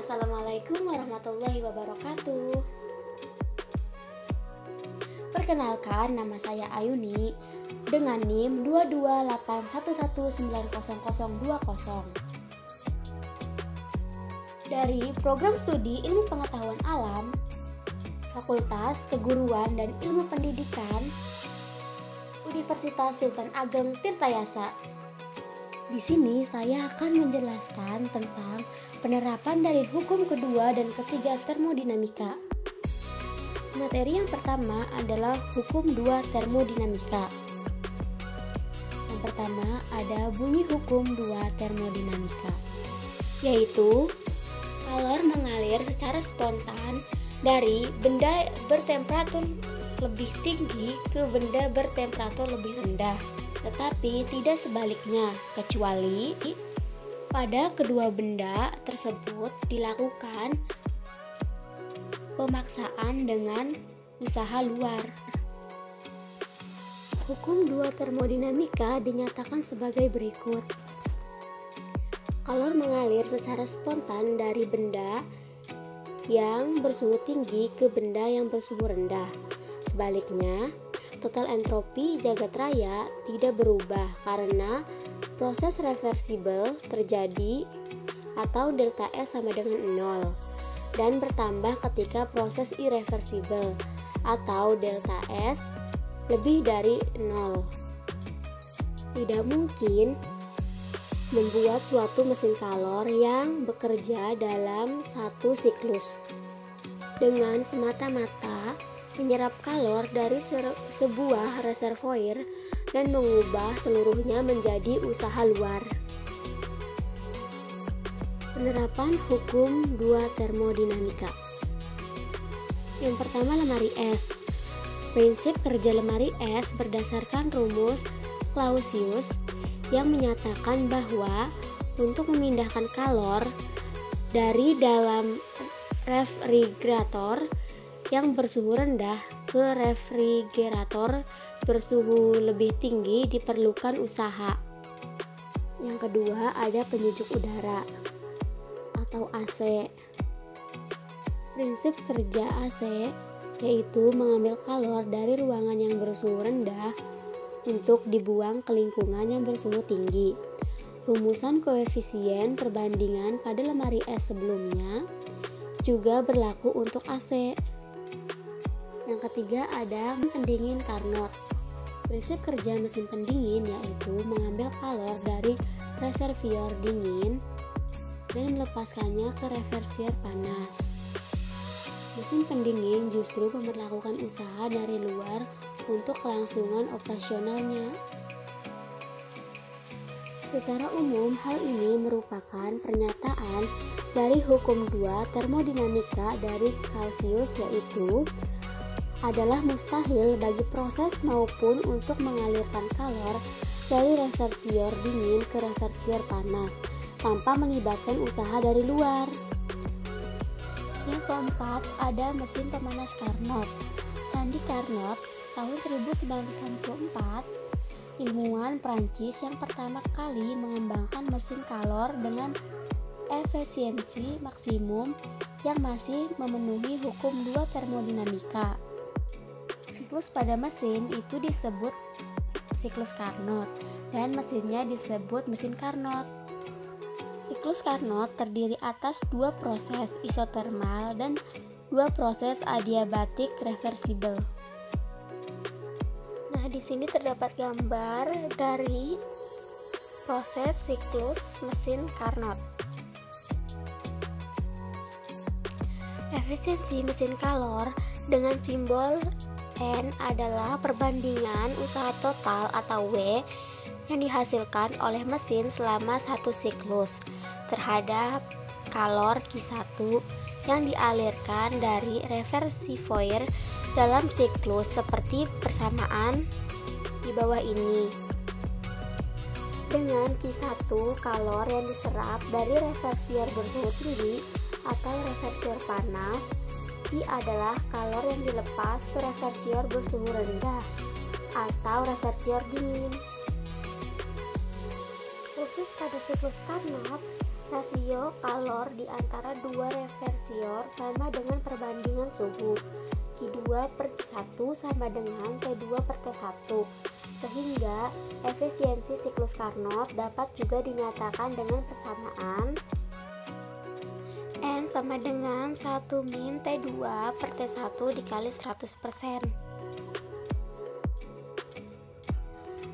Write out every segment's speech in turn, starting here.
Assalamualaikum warahmatullahi wabarakatuh. Perkenalkan, nama saya Ayuni dengan NIM 22811900020 dari Program Studi Ilmu Pengetahuan Alam, Fakultas Keguruan dan Ilmu Pendidikan, Universitas Sultan Ageng Tirtayasa. Di sini saya akan menjelaskan tentang penerapan dari hukum kedua dan ketiga termodinamika. Materi yang pertama adalah hukum 2 termodinamika. Yang pertama ada bunyi hukum 2 termodinamika, yaitu kalor mengalir secara spontan dari benda bertemperatur lebih tinggi ke benda bertemperatur lebih rendah, tetapi tidak sebaliknya, kecuali pada kedua benda tersebut dilakukan pemaksaan dengan usaha luar. Hukum 2 termodinamika dinyatakan sebagai berikut. Kalor mengalir secara spontan dari benda yang bersuhu tinggi ke benda yang bersuhu rendah. Sebaliknya, total entropi jagat raya tidak berubah karena proses reversibel terjadi atau delta S sama dengan 0 dan bertambah ketika proses irreversibel atau delta S lebih dari 0. Tidak mungkin membuat suatu mesin kalor yang bekerja dalam satu siklus dengan semata-mata menyerap kalor dari sebuah reservoir dan mengubah seluruhnya menjadi usaha luar. Penerapan hukum 2 termodinamika. Yang pertama, lemari es. Prinsip kerja lemari es berdasarkan rumus Clausius yang menyatakan bahwa untuk memindahkan kalor dari dalam refrigerator yang bersuhu rendah ke refrigerator bersuhu lebih tinggi diperlukan usaha. Yang kedua ada penyejuk udara atau AC. Prinsip kerja AC yaitu mengambil kalor dari ruangan yang bersuhu rendah untuk dibuang ke lingkungan yang bersuhu tinggi. Rumusan koefisien perbandingan pada lemari es sebelumnya juga berlaku untuk AC. Yang ketiga ada pendingin Carnot. Prinsip kerja mesin pendingin yaitu mengambil kalor dari reservoir dingin dan melepaskannya ke reservoir panas. Mesin pendingin justru memperlakukan usaha dari luar untuk kelangsungan operasionalnya. Secara umum, hal ini merupakan pernyataan dari hukum 2 termodinamika dari Clausius, yaitu adalah mustahil bagi proses maupun untuk mengalirkan kalor dari reservoir dingin ke reservoir panas tanpa melibatkan usaha dari luar. Yang keempat ada mesin pemanas Carnot. Sandi Carnot tahun 1964, ilmuwan Prancis yang pertama kali mengembangkan mesin kalor dengan efisiensi maksimum yang masih memenuhi hukum 2 termodinamika. Siklus pada mesin itu disebut siklus Carnot dan mesinnya disebut mesin Carnot. Siklus Carnot terdiri atas 2 proses isotermal dan 2 proses adiabatik reversibel. Nah, di sini terdapat gambar dari proses siklus mesin Carnot. Efisiensi mesin kalor dengan simbol N adalah perbandingan usaha total atau W yang dihasilkan oleh mesin selama satu siklus terhadap kalor Q1 yang dialirkan dari reservoir dalam siklus seperti persamaan di bawah ini. Dengan Q1 kalor yang diserap dari reservoir bersuhu tinggi atau reservoir panas, Q adalah kalor yang dilepas ke reservoir bersuhu rendah atau reservoir dingin. Khusus pada siklus Carnot, Rasio kalor di antara dua reversior sama dengan perbandingan suhu Q2 per T1 sama dengan T2 per T1, sehingga efisiensi siklus Carnot dapat juga dinyatakan dengan persamaan N sama dengan 1 min T2 per T1 dikali 100%.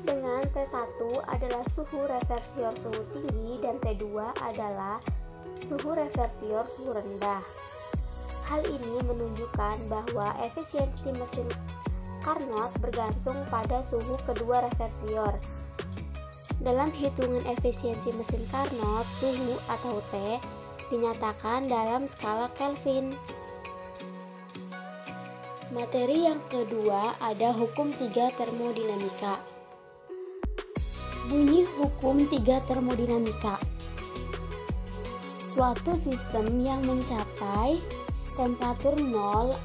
Dengan T1 adalah suhu reversior suhu tinggi dan T2 adalah suhu reversior suhu rendah. Hal ini menunjukkan bahwa efisiensi mesin Carnot bergantung pada suhu kedua reversior. Dalam hitungan efisiensi mesin Carnot, suhu atau T dinyatakan dalam skala Kelvin. Materi yang kedua ada hukum 3 termodinamika. Bunyi hukum 3 termodinamika. Suatu sistem yang mencapai temperatur nol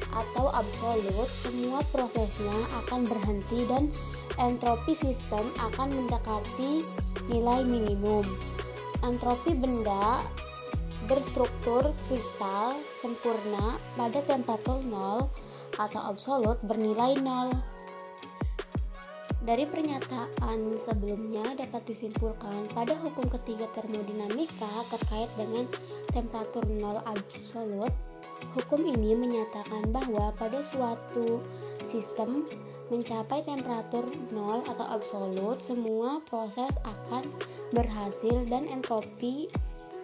atau absolut, semua prosesnya akan berhenti dan entropi sistem akan mendekati nilai minimum. Entropi benda berstruktur kristal sempurna pada temperatur nol atau absolut bernilai nol. Dari pernyataan sebelumnya dapat disimpulkan pada hukum ketiga termodinamika terkait dengan temperatur nol absolut. Hukum ini menyatakan bahwa pada suatu sistem mencapai temperatur nol atau absolut, semua proses akan berhasil dan entropi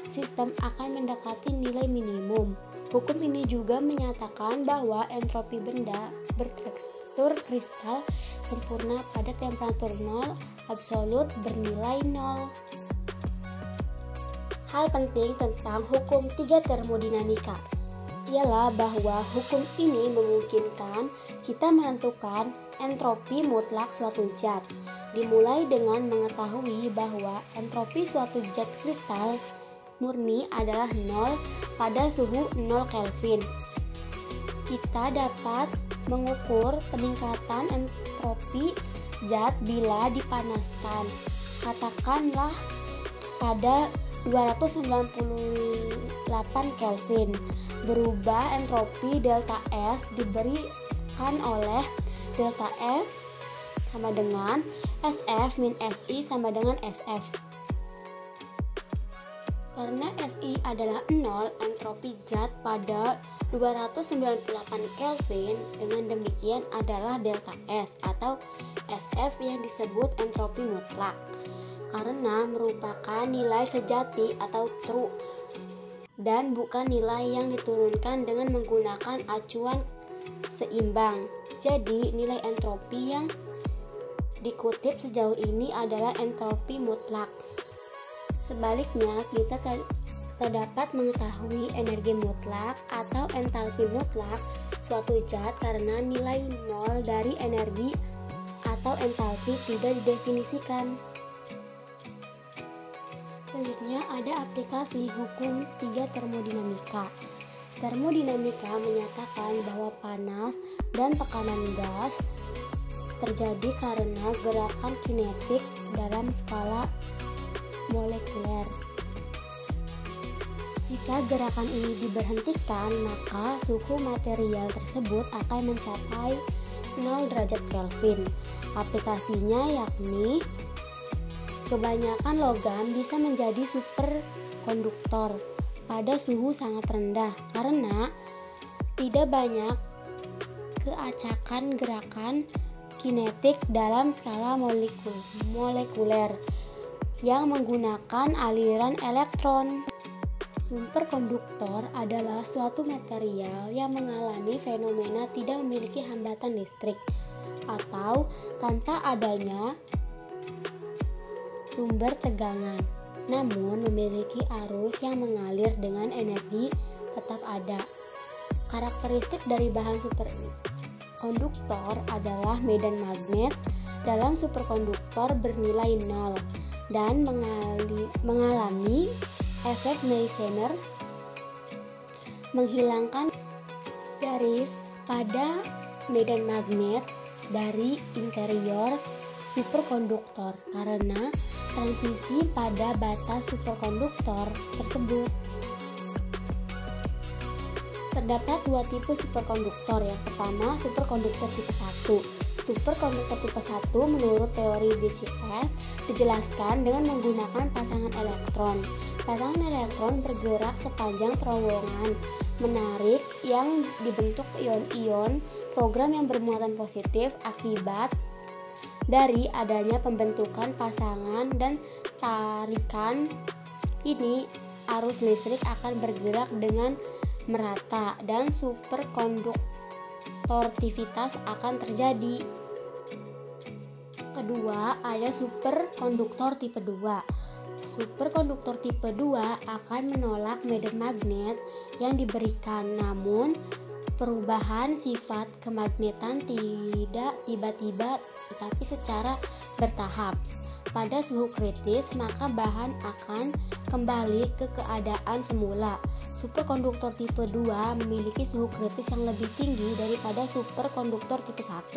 sistem akan mendekati nilai minimum. Hukum ini juga menyatakan bahwa entropi benda bertekstur kristal sempurna pada temperatur nol absolut bernilai nol. Hal penting tentang hukum 3 termodinamika ialah bahwa hukum ini memungkinkan kita menentukan entropi mutlak suatu zat, dimulai dengan mengetahui bahwa entropi suatu zat kristal murni adalah 0 pada suhu 0 Kelvin. Kita dapat mengukur peningkatan entropi zat bila dipanaskan, katakanlah pada 298 Kelvin. Berubah entropi delta S diberikan oleh delta S sama dengan SF min SI sama dengan SF. Karena SI adalah 0, entropi zat pada 298 Kelvin dengan demikian adalah delta S atau SF yang disebut entropi mutlak, karena merupakan nilai sejati atau true dan bukan nilai yang diturunkan dengan menggunakan acuan seimbang. Jadi nilai entropi yang dikutip sejauh ini adalah entropi mutlak. Sebaliknya, kita dapat mengetahui energi mutlak atau entalpi mutlak suatu zat karena nilai nol dari energi atau entalpi tidak didefinisikan. Selanjutnya ada aplikasi hukum 3 termodinamika. Termodinamika menyatakan bahwa panas dan tekanan gas terjadi karena gerakan kinetik dalam skala molekuler. Jika gerakan ini diberhentikan, maka suhu material tersebut akan mencapai 0 derajat Kelvin. Aplikasinya yakni kebanyakan logam bisa menjadi superkonduktor pada suhu sangat rendah karena tidak banyak keacakan gerakan kinetik dalam skala molekuler yang menggunakan aliran elektron. Superkonduktor adalah suatu material yang mengalami fenomena tidak memiliki hambatan listrik atau tanpa adanya sumber tegangan, namun memiliki arus yang mengalir dengan energi tetap ada. Karakteristik dari bahan superkonduktor adalah medan magnet dalam superkonduktor bernilai 0 dan mengalami efek Meissner, menghilangkan garis pada medan magnet dari interior superkonduktor karena transisi pada batas superkonduktor tersebut. Terdapat dua tipe superkonduktor. Yang pertama, superkonduktor tipe 1. Superkonduktor tipe 1 menurut teori BCS dijelaskan dengan menggunakan pasangan elektron. Pasangan elektron bergerak sepanjang terowongan menarik yang dibentuk ion-ion program yang bermuatan positif akibat dari adanya pembentukan pasangan dan tarikan ini. Arus listrik akan bergerak dengan merata dan superkonduktivitas akan terjadi. Kedua, ada superkonduktor tipe 2. Superkonduktor tipe 2 akan menolak medan magnet yang diberikan, namun perubahan sifat kemagnetan tidak tiba-tiba tetapi secara bertahap. Pada suhu kritis, maka bahan akan kembali ke keadaan semula. Superkonduktor tipe 2 memiliki suhu kritis yang lebih tinggi daripada superkonduktor tipe 1.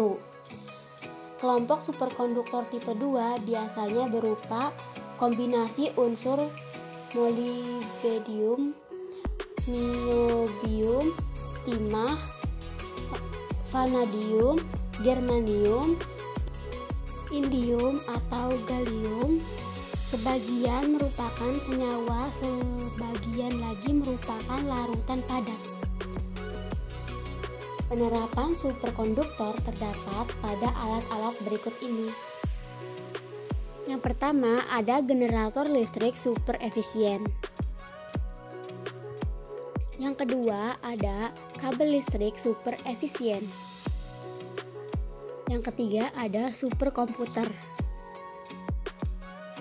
Kelompok superkonduktor tipe 2 biasanya berupa kombinasi unsur molybdenum, niobium, timah, vanadium, germanium, indium atau gallium. Sebagian merupakan senyawa, sebagian lagi merupakan larutan padat. Penerapan superkonduktor terdapat pada alat-alat berikut ini. Yang pertama, ada generator listrik super efisien. Yang kedua, ada kabel listrik super efisien. Yang ketiga, ada superkomputer.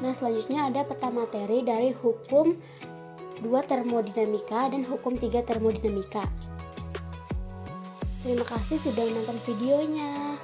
Nah, selanjutnya ada peta materi dari hukum 2 termodinamika dan hukum 3 termodinamika. Terima kasih sudah menonton videonya.